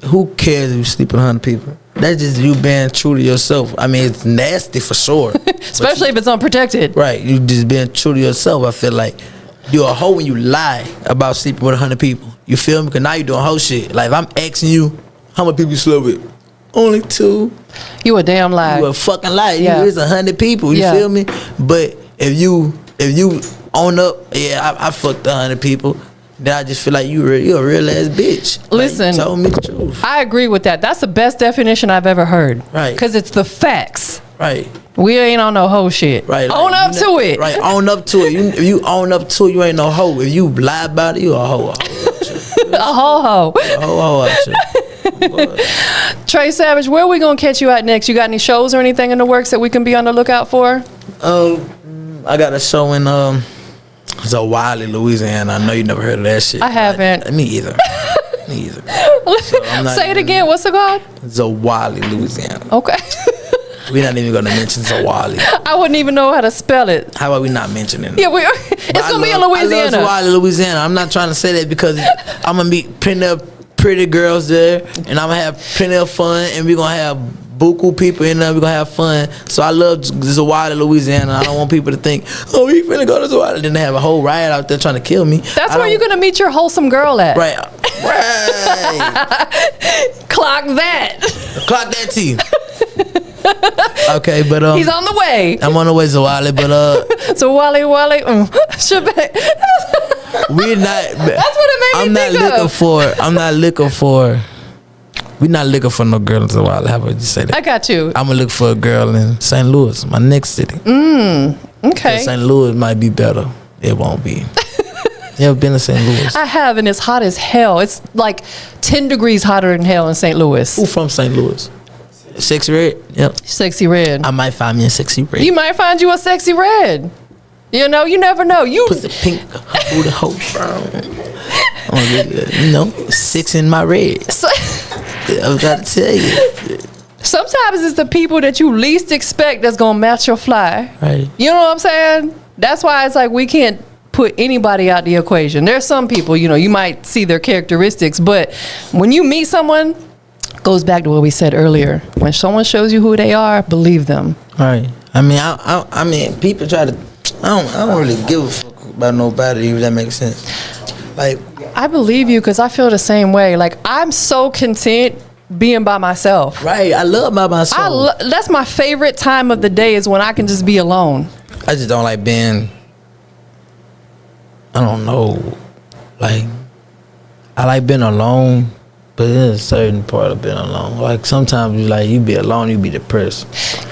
A: who cares if you sleep with 100 people? That's just you being true to yourself. I mean, it's nasty for sure.
C: Especially if it's unprotected.
A: Right. You just being true to yourself. I feel like you're a hoe when you lie about sleeping with 100 people. You feel me? Because now you're doing hoe shit. Like, if I'm asking you, how many people you slept with? Only 2.
C: You a damn lie.
A: You a fucking lie.
C: Yeah.
A: It's 100 people. You feel me? But if you own up, yeah, I fucked 100 people, then I just feel like you're a real ass bitch.
C: Listen,
A: like, you told me the truth.
C: I agree with that. That's the best definition I've ever heard.
A: Right.
C: Because it's the facts.
A: Right.
C: We ain't on no hoe shit.
A: Right.
C: Own up to it.
A: Right. Own up to it. If you own up to it, you ain't no hoe. If you lie about it, you a hoe.
C: A ho-ho.
A: A ho out you.
C: Tre Savage, where are we going to catch you at next? You got any shows or anything in the works that we can be on the lookout for?
A: I got a show in Zawali, Louisiana. I know you never heard of that shit.
C: I haven't.
A: Me either. Me either. So
C: Say it again. What's it called?
A: Zawali, Louisiana.
C: Okay.
A: We're not even gonna mention Zawali.
C: I wouldn't even know how to spell it.
A: How about we not mentioning it?
C: Yeah, it's gonna be in Louisiana.
A: I love Zawali, Louisiana. I'm not trying to say that because I'm gonna meet plenty of pretty girls there, and I'm gonna have plenty of fun, and we're gonna have buku people in there. We're gonna have fun. So I love Zawali, Louisiana. I don't want people to think, oh, we finna go to Zawali. Then they have a whole riot out there trying to kill me.
C: That's where you're gonna meet your wholesome girl at.
A: Right.
C: Clock that.
A: Clock that T. Okay, but
C: he's on the way.
A: I'm on the way, Zawali, but
C: so Wally,
A: we're not.
C: That's what it made me think of.
A: We're not looking for no girl in Zawali. How about you say that?
C: I got you.
A: I'm gonna look for a girl in St. Louis, my next city.
C: Okay.
A: St. Louis might be better. It won't be. You ever been to St. Louis?
C: I have, and it's hot as hell. It's like 10 degrees hotter than hell in St. Louis.
A: Who from St. Louis? Sexy Red? Yep.
C: Sexy Red.
A: I might find me a Sexy Red.
C: You might find you a Sexy Red. You know, you never know. You
A: put the pink, who the whole brown. You know, 6 in my red.
C: So,
A: I've got to tell you.
C: Sometimes it's the people that you least expect that's gonna match your fly.
A: Right.
C: You know what I'm saying? That's why it's like we can't put anybody out the equation. There's some people, you know, you might see their characteristics, but when you meet someone, goes back to what we said earlier. When someone shows you who they are, believe them.
A: Right. I mean, I mean, people try to. I don't really give a fuck about nobody. If that makes sense. Like,
C: I believe you because I feel the same way. Like, I'm so content being by myself.
A: Right. I love by myself.
C: That's my favorite time of the day is when I can just be alone.
A: I just don't like being. I don't know. Like, I like being alone. But there's a certain part of being alone. Like sometimes you be alone, you be depressed.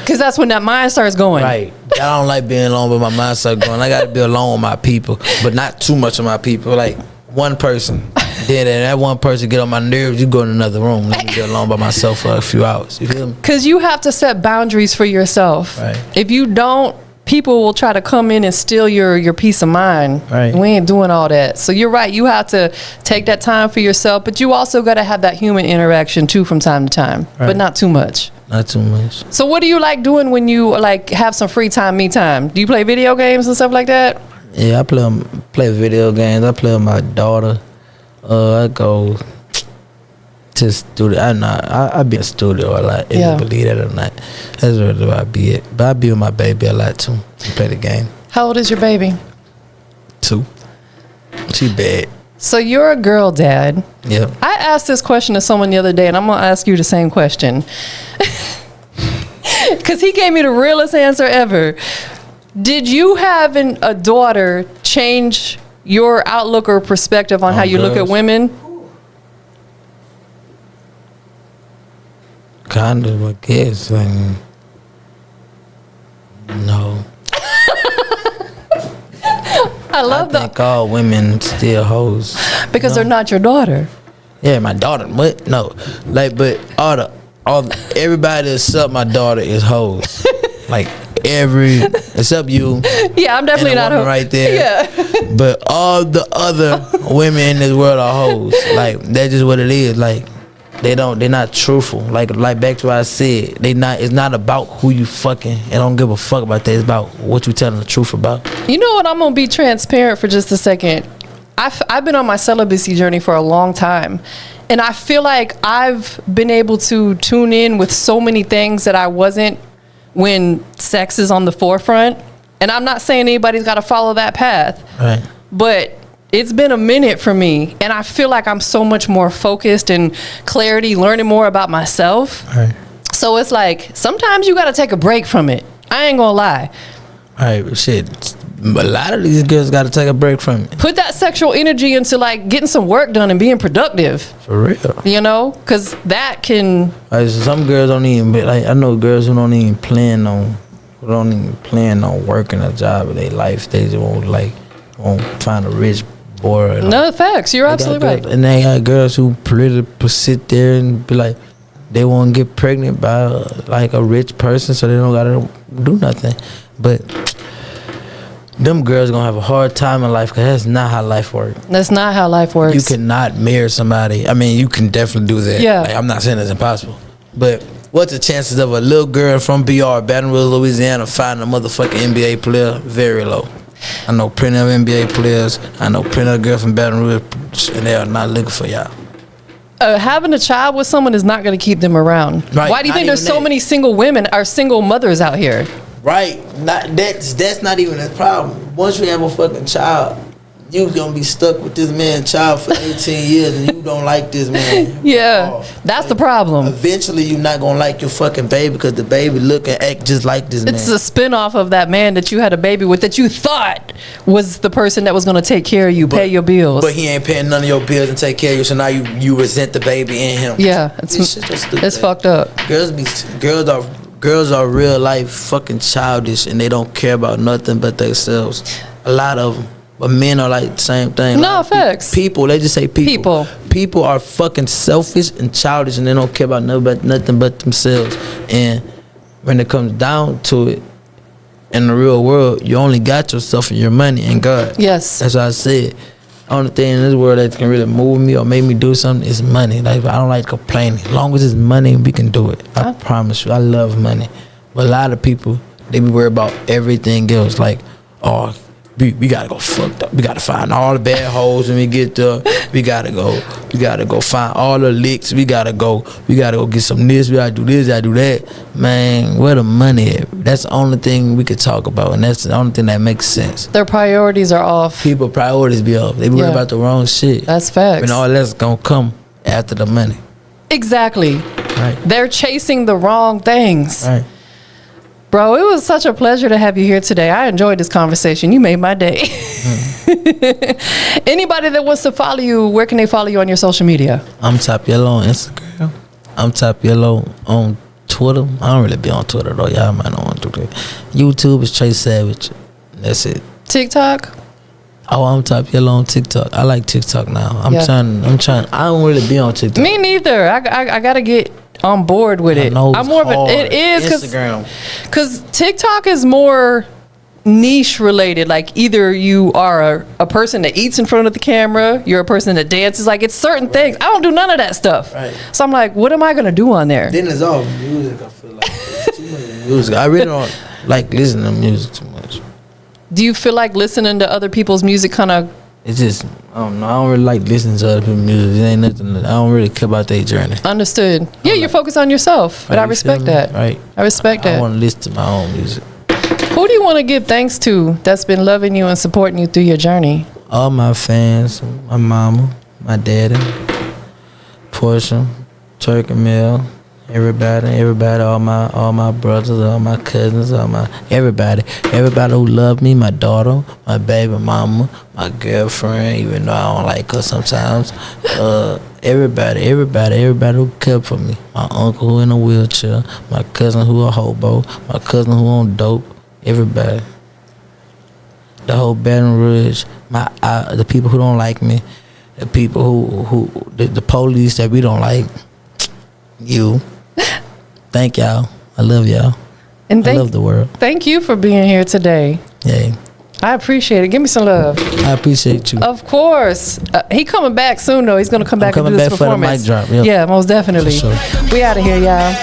A: Cause
C: that's when that mind starts going.
A: Right. I don't like being alone, but my mind starts going. I gotta be alone with my people, but not too much of my people. Like one person. Then that one person get on my nerves, you go in another room. Let me be alone by myself for a few hours. You feel me?
C: Cause you have to set boundaries for yourself.
A: Right.
C: If you don't, people will try to come in and steal your peace of mind.
A: Right.
C: We ain't doing all that. So you're right. You have to take that time for yourself, but you also got to have that human interaction too from time to time, right. But not too much.
A: Not too much.
C: So what do you like doing when you like have some free time, me time? Do you play video games and stuff like that?
A: Yeah, I play video games. I play with my daughter. I go to studio. I be in studio a lot. If you believe that or not. That's really where I be at. But I be with my baby a lot too. We play the game.
C: How old is your baby?
A: 2. She bad.
C: So you're a girl dad.
A: Yep.
C: I asked this question to someone the other day, and I'm gonna ask you the same question. Cause he gave me the realest answer ever. Did you having a daughter change your outlook or perspective on how you look at women?
A: Kind of, I guess. No. I think all women still hoes.
C: Because they're not your daughter.
A: Yeah, my daughter. What? No. Like, but everybody except my daughter is hoes. Like except you.
C: Yeah, I'm definitely not a hoe.
A: Right there.
C: Yeah.
A: But all the other women in this world are hoes. Like, that's just what it is. Like, they're not truthful. Like back to what I said, it's not about who you fucking. I don't give a fuck about that. It's about what you telling the truth about.
C: You know what? I'm gonna be transparent for just a second. I've been on my celibacy journey for a long time, and I feel like I've been able to tune in with so many things that I wasn't when sex is on the forefront. And I'm not saying anybody's got to follow that path,
A: right?
C: But it's been a minute for me, and I feel like I'm so much more focused and clarity, learning more about myself.
A: Right.
C: So it's like sometimes you got to take a break from it. I ain't gonna lie.
A: All right, shit. A lot of these girls got to take a break from it.
C: Put that sexual energy into like getting some work done and being productive.
A: For real.
C: You know, because that can.
A: Some girls don't even. Like, I know girls who don't even plan on working a job in their life. They just won't find a rich boy.
C: No, facts. You're absolutely right.
A: And they got girls who sit there and be like, they won't get pregnant by like a rich person, so they don't gotta do nothing. But them girls gonna have a hard time in life because that's not how life works.
C: That's not how life works.
A: You cannot marry somebody. I mean, you can definitely do that.
C: Yeah.
A: Like, I'm not saying it's impossible, but What's the chances of a little girl from BR, Baton Rouge, Louisiana, finding a motherfucking NBA player? Very low. I know plenty of NBA players. I know plenty of girls from Baton Rouge, and they are not looking for y'all.
C: Having a child with someone is not going to keep them around.
A: Right,
C: Why do you think there's so
A: that.
C: many single women or single mothers out here?
A: Right. That's not even a problem. Once you have a fucking child, you gonna be stuck with this man's child for 18 years and you don't like this man.
C: Yeah, that's the problem.
A: Eventually you're not gonna like your fucking baby because the baby look and act just like this man.
C: It's a spinoff of that man that you had a baby with that you thought was the person that was gonna take care of you, pay your bills.
A: But he ain't paying none of your bills and take care of you, so now you resent the baby in him.
C: Yeah,
A: it's
C: fucked up.
A: Girls are real life fucking childish and they don't care about nothing but themselves. A lot of them. But men are like the same thing.
C: No, facts.
A: People, they just say people. People are fucking selfish and childish and they don't care about nothing but themselves. And when it comes down to it, in the real world, you only got yourself and your money and God.
C: Yes.
A: That's what I said. The only thing in this world that can really move me or make me do something is money. Like, I don't like complaining. As long as it's money, we can do it. I promise you, I love money. But a lot of people, they be worried about everything else. Like, oh, we gotta go fucked up. We gotta find all the bad holes when we get there. We gotta go find all the licks. We gotta go get some this. We gotta do this. We gotta do that. Man, where the money at? That's the only thing we could talk about, and that's the only thing that makes sense.
C: Their priorities are off.
A: People priorities be off. They be worried about the wrong shit.
C: That's facts.
A: And all that's gonna come after the money.
C: Exactly.
A: Right.
C: They're chasing the wrong things.
A: Right.
C: Bro, it was such a pleasure to have you here today. I enjoyed this conversation. You made my day. Anybody that wants to follow you, where can they follow you on your social media?
A: I'm Top Yellow on Instagram. I'm Top Yellow on Twitter. I don't really be on Twitter though. Y'all might not want to do that. YouTube is Tre Savage. That's it.
C: TikTok?
A: Oh, I'm Top Yellow on TikTok. I like TikTok now. I'm trying. I don't really be on TikTok.
C: Me neither. I gotta get on board with it. I'm more of a, it is because TikTok is more niche related. Like either you are a person that eats in front of the camera, you're a person that dances. Like it's certain things. I don't do none of that stuff.
A: Right.
C: So I'm like, what am I gonna do on there?
A: Then it's all music. I feel like it's too much music. I really don't like listening to music too much.
C: Do you feel like listening to other people's music kind of?
A: It's just, I don't know. I don't really like listening to other people's music. It ain't nothing. I don't really care about their journey.
C: Understood. Yeah, you're focused on yourself, but I respect that.
A: Right.
C: I respect that.
A: I want to listen to my own music.
C: Who do you want to give thanks to that's been loving you and supporting you through your journey?
A: All my fans, my mama, my daddy, Portia, Turkey Mill, everybody, all my brothers, all my cousins, everybody who love me, my daughter, my baby mama, my girlfriend, even though I don't like her sometimes. Everybody who cared for me. My uncle who in a wheelchair, my cousin who a hobo, my cousin who on dope. Everybody, the whole Baton Rouge, the people who don't like me, the people who the police that we don't like. You. Thank y'all. I love y'all. And I love the world.
C: Thank you for being here today.
A: Yeah.
C: I appreciate it. Give me some love.
A: I appreciate you.
C: Of course. He coming back soon though. He's gonna come back and do this performance.
A: For the mic drop. Yep.
C: Yeah, most definitely.
A: For sure.
C: We out of here, y'all.